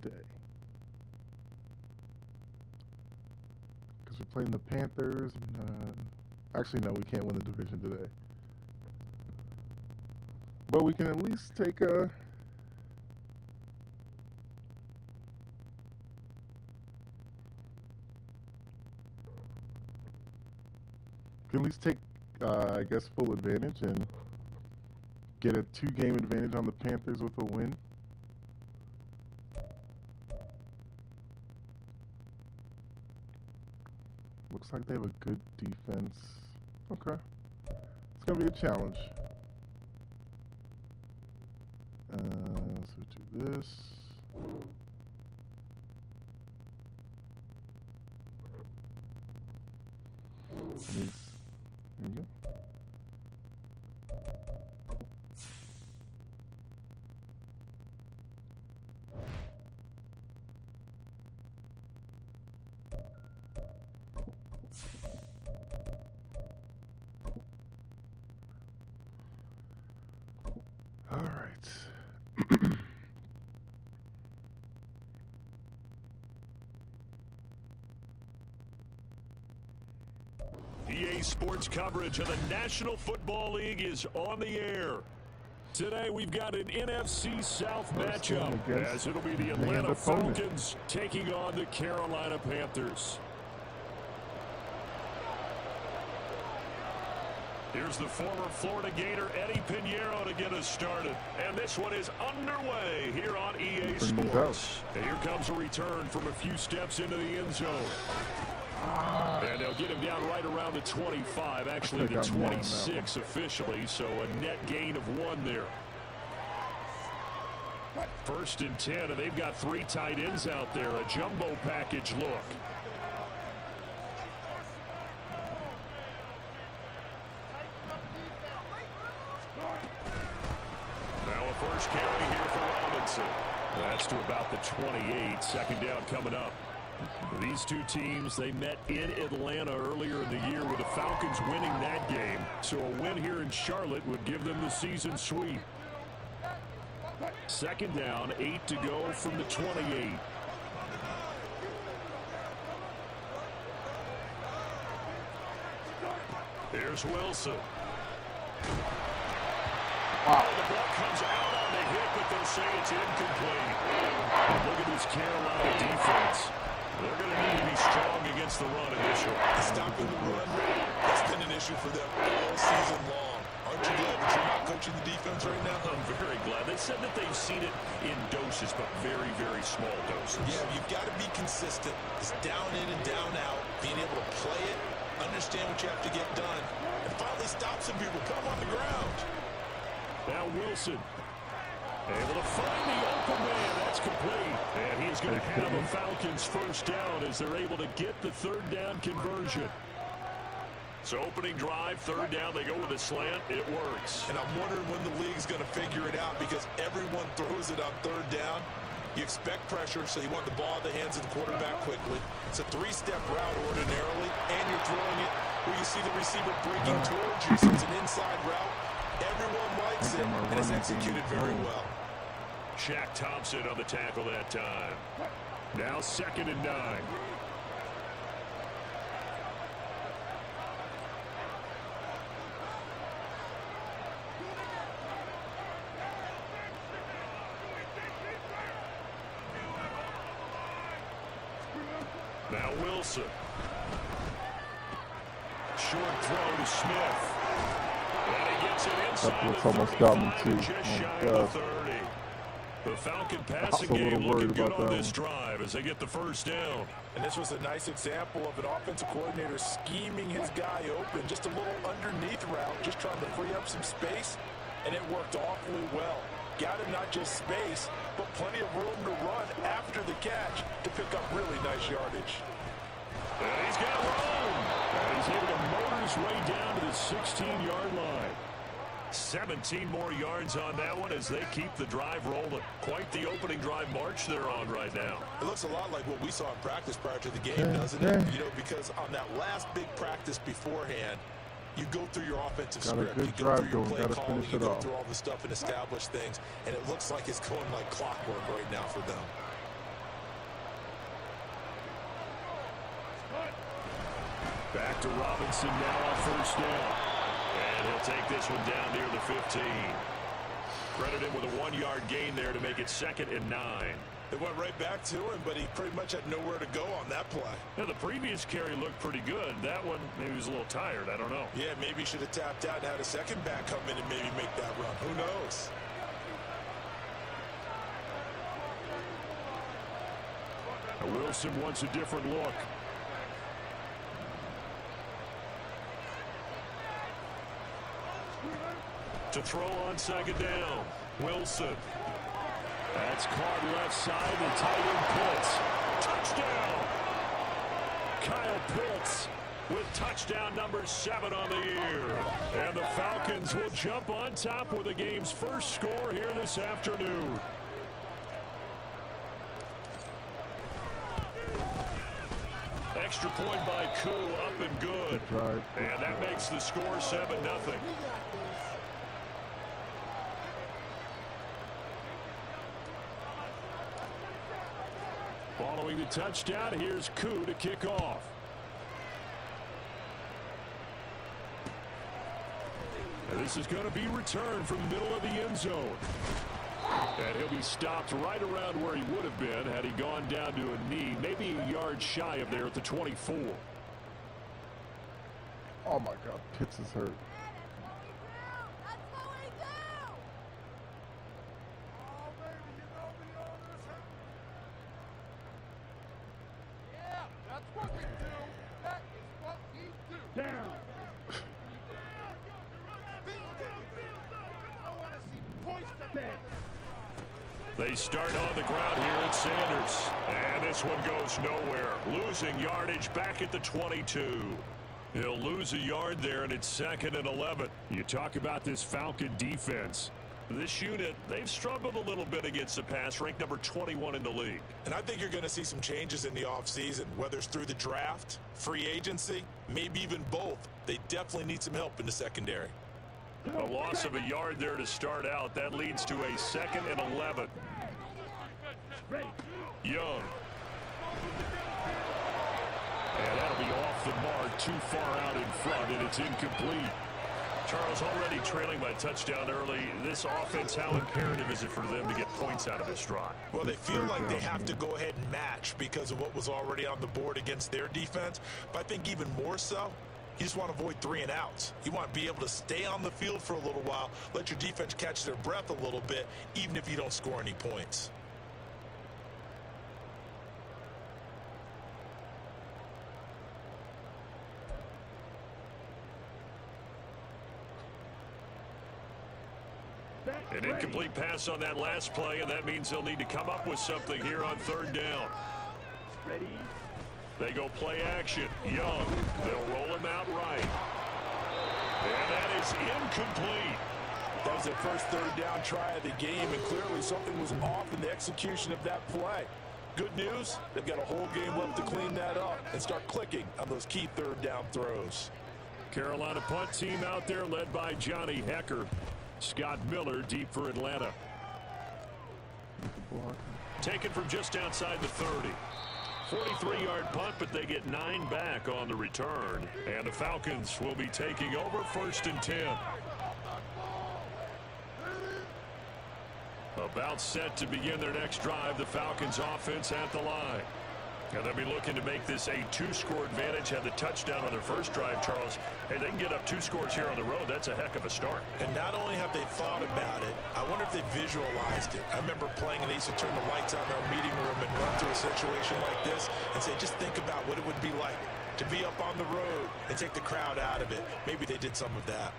day. Because we're playing the Panthers. Actually, no, we can't win the division today. But we can at least take a... Can at least take, I guess, full advantage and get a 2-game advantage on the Panthers with a win. Looks like they have a good defense. Okay. It's going to be a challenge. So do this. There we go. All right. EA Sports coverage of the National Football League is on the air. Today we've got an NFC South matchup, as it'll be the Atlanta Falcons taking on the Carolina Panthers. Here's the former Florida Gator Eddie Pinheiro to get us started. And this one is underway here on EA Sports. And here comes a return from a few steps into the end zone. And they'll get him down right around the 25, actually the 26 officially, so a net gain of 1 there. 1st and 10, and they've got 3 tight ends out there, a jumbo package look. Now a first carry here for Robinson. That's to about the 28, 2nd down coming up. These two teams, they met in Atlanta earlier in the year with the Falcons winning that game. So a win here in Charlotte would give them the season sweep. 2nd down, 8 to go from the 28. Here's Wilson. Wow. The ball comes out on the hit, but they'll say it's incomplete. Look at this Carolina defense. They're going to need to be strong against the run initially. Stopping the run, that's been an issue for them all season long. Aren't you glad that you're not coaching the defense right now? I'm very glad. They said that they've seen it in doses, but very, very small doses. Yeah, you've got to be consistent. It's down in and down out, being able to play it, understand what you have to get done, and finally stop some people. Come on the ground. Now Wilson. Able to find the open man. That's complete. And he's going to have a Falcons 1st down as they're able to get the 3rd down conversion. So opening drive, 3rd down, they go with a slant. It works. And I'm wondering when the league's going to figure it out because everyone throws it on 3rd down. You expect pressure, so you want the ball in the hands of the quarterback quickly. It's a 3-step route ordinarily, and you're throwing it where you see the receiver breaking towards you. So it's an inside route. Everyone likes it, and it's executed very well. Shaq Thompson on the tackle that time. Now 2nd and 9. Now Wilson. Short throw to Smith. And he gets it inside That's almost got me too. just shy of the 30. The Falcon passing game looking good on this drive as they get the 1st down. And this was a nice example of an offensive coordinator scheming his guy open. Just a little underneath route, just trying to free up some space, and it worked awfully well. Got him not just space, but plenty of room to run after the catch to pick up really nice yardage. And he's got room. And he's able to motor his way down to the 16-yard line. 17 more yards on that one as they keep the drive rolling. Quite the opening drive march they're on right now. It looks a lot like what we saw in practice prior to the game, doesn't it? You know, because on that last big practice beforehand, you go through your offensive script, you go through your play call, you go through all the stuff and establish things, and it looks like it's going like clockwork right now for them. Back to Robinson now on first down. And he'll take this one down near the 15. Credited with a 1-yard gain there to make it 2nd and 9. It went right back to him, but he pretty much had nowhere to go on that play. Yeah, the previous carry looked pretty good. That one, maybe he was a little tired. I don't know. Yeah, maybe he should have tapped out and had a second back come in and maybe make that run. Who knows? Wilson wants a different look. To throw on 2nd down. Wilson. That's caught left side. The tight end Pitts. Touchdown. Kyle Pitts with touchdown number 7 on the year. And the Falcons will jump on top with the game's first score here this afternoon. Extra point by Koo, up and good. And that makes the score 7-0. Following the touchdown, here's Koo to kick off. And this is going to be returned from the middle of the end zone. And he'll be stopped right around where he would have been had he gone down to a knee, maybe a yard shy of there at the 24. Oh, my God. Pitts is hurt. They start on the ground here at Sanders. And this one goes nowhere. Losing yardage back at the 22. He'll lose a yard there, and it's 2nd and 11. You talk about this Falcon defense. This unit, they've struggled a little bit against the pass, ranked number 21 in the league. And I think you're going to see some changes in the offseason, whether it's through the draft, free agency, maybe even both. They definitely need some help in the secondary. A loss of a yard there to start out. That leads to a 2nd and 11. Young. And that'll be off the mark, too far out in front, and it's incomplete. Charles, already trailing by touchdown early. This offense, how imperative is it for them to get points out of this drive? Well, they feel like they have to go ahead and match because of what was already on the board against their defense. But I think even more so, you just want to avoid 3 and outs. You want to be able to stay on the field for a little while, let your defense catch their breath a little bit, even if you don't score any points. An incomplete pass on that last play, and that means they'll need to come up with something here on 3rd down. They go play action. Young. They'll roll him out right. And that is incomplete. That was their first 3rd down try of the game, and clearly something was off in the execution of that play. Good news, they've got a whole game left to clean that up and start clicking on those key 3rd down throws. Carolina punt team out there led by Johnny Hecker. Scott Miller deep for Atlanta. Taken from just outside the 30. 43-yard punt, but they get 9 back on the return. And the Falcons will be taking over 1st and 10. About set to begin their next drive. The Falcons offense at the line. And they'll be looking to make this a 2-score advantage. Had the touchdown on their first drive, Charles. Hey, they can get up 2 scores here on the road. That's a heck of a start. And not only have they thought about it, I wonder if they visualized it. I remember playing and they used to turn the lights on in our meeting room and run through a situation like this and say, just think about what it would be like to be up on the road and take the crowd out of it. Maybe they did some of that.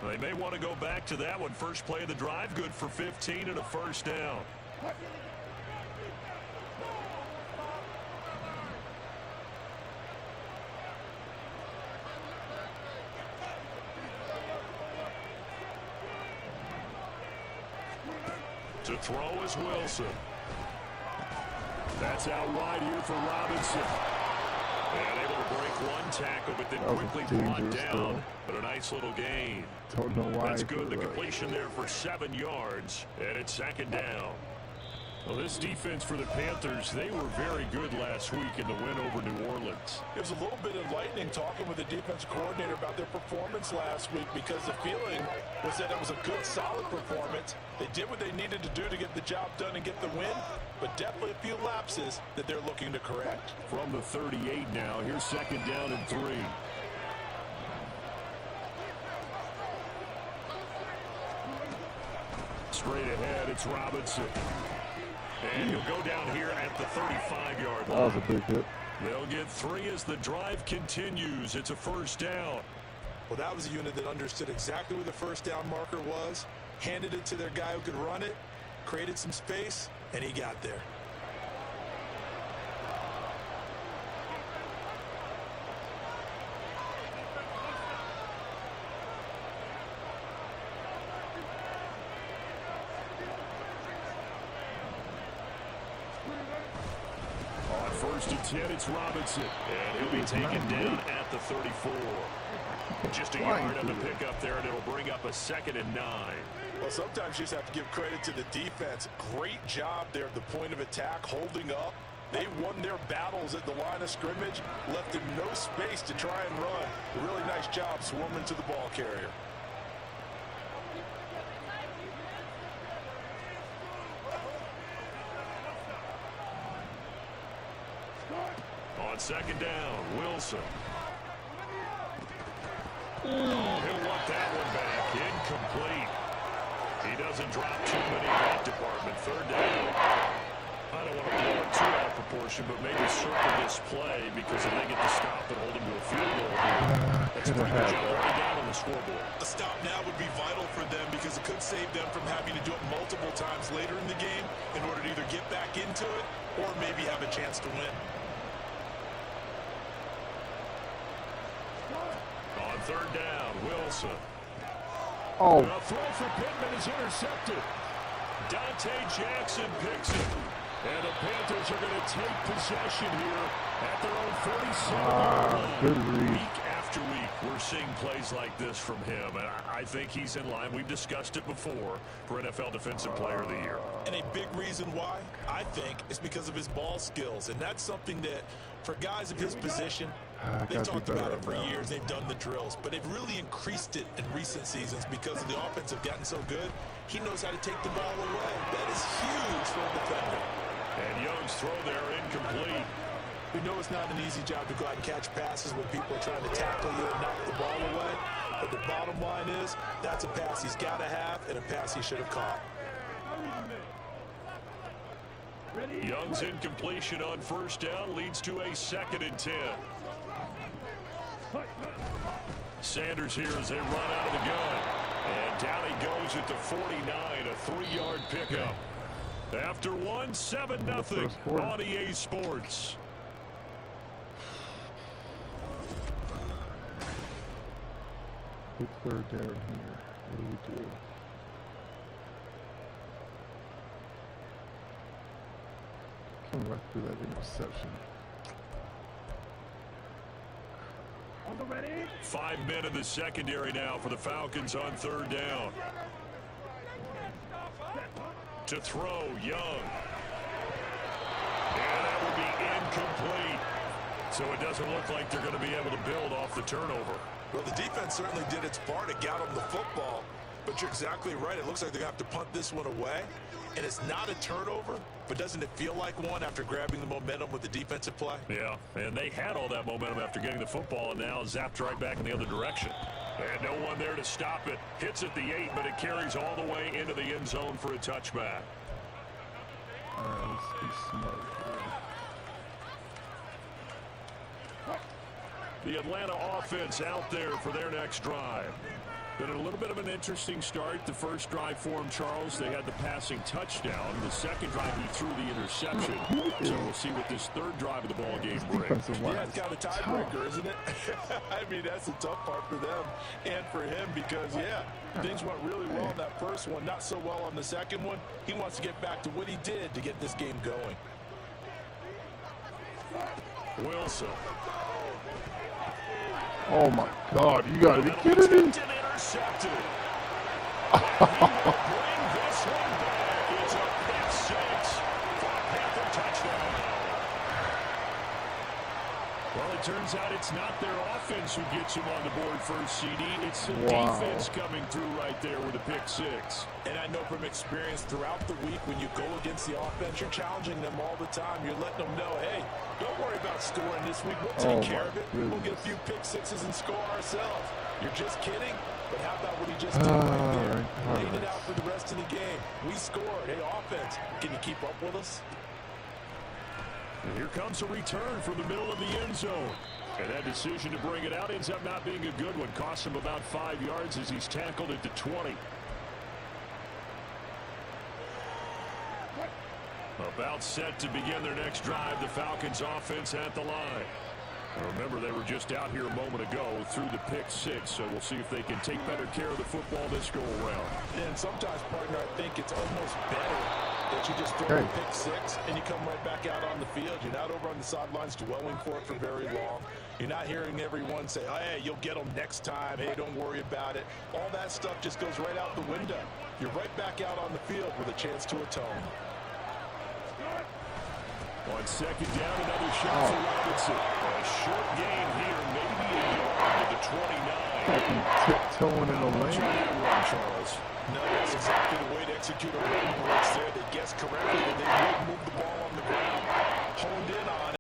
They may want to go back to that one. First play of the drive, good for 15 and a 1st down. To throw is Wilson. That's out wide here for Robinson. And able to break one tackle, but then quickly brought down. But a nice little gain. Don't know why. That's good. The completion there for 7 yards. And it's 2nd down. Well, this defense for the Panthers, they were very good last week in the win over New Orleans. It was a little bit enlightening talking with the defensive coordinator about their performance last week, because the feeling was that it was a good, solid performance. They did what they needed to do to get the job done and get the win, but definitely a few lapses that they're looking to correct. From the 38 now, here's 2nd down and 3. Straight ahead, it's Robinson. And he'll go down here at the 35-yard line. That was a big hit. They'll get 3 as the drive continues. It's a 1st down. Well, that was a unit that understood exactly where the 1st down marker was, handed it to their guy who could run it, created some space, and he got there. On 1st and 10, it's Robinson. And he'll be taken down at the 34. Just a yard on the pickup there, and it'll bring up a 2nd and 9. Well, sometimes you just have to give credit to the defense. Great job there at the point of attack, holding up. They won their battles at the line of scrimmage, left them no space to try and run. A really nice job swarming to the ball carrier. On 2nd down, Wilson. Oh, he'll want that one back. Incomplete. He doesn't drop too many in that department. 3rd down. I don't want to blow it too out of proportion, but maybe circle this play, because if they get the stop and hold him to a field goal, that's a pretty good job right down on the scoreboard. A stop now would be vital for them, because it could save them from having to do it multiple times later in the game in order to either get back into it or maybe have a chance to win. On 3rd down, Wilson. Oh. The throw for Pittman is intercepted. Dante Jackson picks it. And the Panthers are going to take possession here at their own 47-yard line. Good read. Week after week, we're seeing plays like this from him. And I think he's in line. We've discussed it before for NFL Defensive Player of the Year. And a big reason why, I think, is because of his ball skills. And that's something that, for guys of his position, they've talked about it for years. They've done the drills. But they've really increased it in recent seasons because the offense have gotten so good. He knows how to take the ball away. That is huge for a defender. And Young's throw there incomplete. We know it's not an easy job to go out and catch passes when people are trying to tackle you and knock the ball away. But the bottom line is, that's a pass he's got to have and a pass he should have caught. Young's incompletion on 1st down leads to a 2nd and 10. Sanders here as they run out of the gun. And down he goes at the 49, a 3-yard pickup. After 7-0 on EA Sports. Big 3rd down here. What do we do? Come right through that interception. 5 men in the secondary now for the Falcons on 3rd down. To throw, Young. And that will be incomplete. So it doesn't look like they're going to be able to build off the turnover. Well, the defense certainly did its part to get them the football. But you're exactly right. It looks like they're going to have to punt this one away. And it's not a turnover, but doesn't it feel like one after grabbing the momentum with the defensive play? Yeah, and they had all that momentum after getting the football, and now zapped right back in the other direction. And no one there to stop it. Hits at the 8, but it carries all the way into the end zone for a touchback. All right, let's be smart here. The Atlanta offense out there for their next drive. Been a little bit of an interesting start. The first drive for him, Charles, they had the passing touchdown. The second drive, he threw the interception. So we'll see what this 3rd drive of the ball game brings. Yeah, it's kind of a tiebreaker, isn't it? I mean, that's the tough part for them and for him because, yeah, things went really well on that first one, not so well on the second one. He wants to get back to what he did to get this game going. Wilson. Oh, my God. You got to be kidding me. Intercepted. He will bring this one back. It's a pick 6. Well, it turns out it's not their offense who gets him on the board first, CD. It's the defense coming through right there with a pick six. And I know from experience throughout the week when you go against the offense, you're challenging them all the time. You're letting them know, hey, don't worry about scoring this week. We'll take care of it. We'll get a few pick sixes and score ourselves. You're just kidding? But how about what he just did right there? Laid it out for the rest of the game. We scored. Hey, offense, can you keep up with us? And here comes a return from the middle of the end zone. And that decision to bring it out ends up not being a good one. Costs him about 5 yards as he's tackled at the 20. About set to begin their next drive, the Falcons offense at the line. Now remember, they were just out here a moment ago through the pick six, so we'll see if they can take better care of the football this go-around. And sometimes, partner, I think it's almost better that you just throw a pick six and you come right back out on the field. You're not over on the sidelines dwelling for it for very long. You're not hearing everyone say, oh, hey, you'll get them next time. Hey, don't worry about it. All that stuff just goes right out the window. You're right back out on the field with a chance to atone. On second down, another shot for Robinson. A short gain here, maybe a yard to the 29. Tiptoeing in the lane. Charles. No, that's exactly the way to execute a run blitz there. They guessed correctly, and they did move the ball on the ground. Honed in on